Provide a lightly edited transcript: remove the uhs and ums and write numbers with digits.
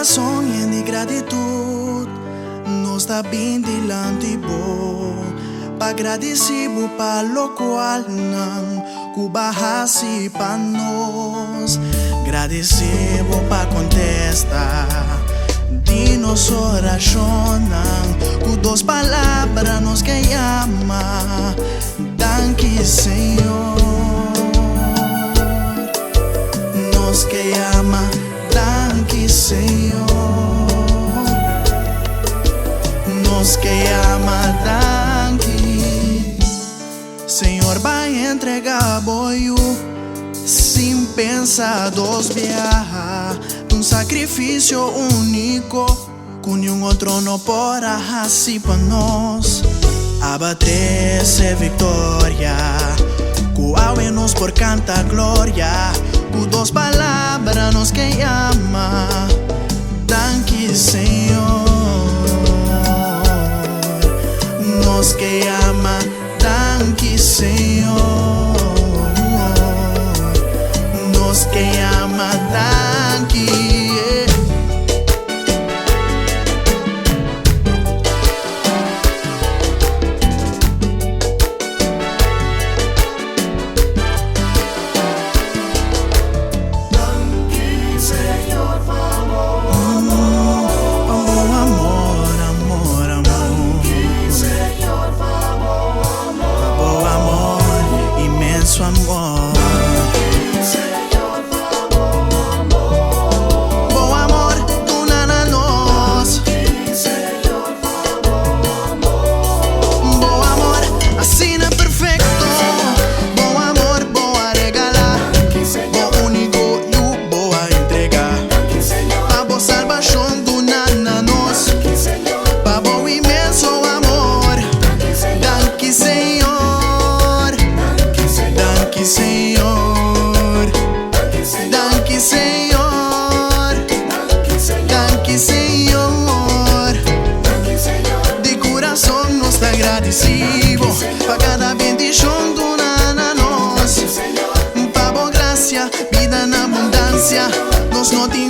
coração de gratitud nos está bem delante bo, pa agradecido pa lo qual não cubahasi pa nós, agradecido pa contestar de nos oração com duas palavras nos que llama, danke Senhor, nos que llama, danke Senhor, nos que llama, danke Senhor, vai entregar boio sem pensar dos viajar, um sacrifício único que nenhum outro não poderá fazer para nós. Abater-se vitória, cuau-nos por cantar glória, com duas palavras nos que llama, danke Senhor, nos que llama, danke Senhor, nos que llama, danke. Pa cada bendición donada nos, pa boa gracia, vida na abundância, nos não tem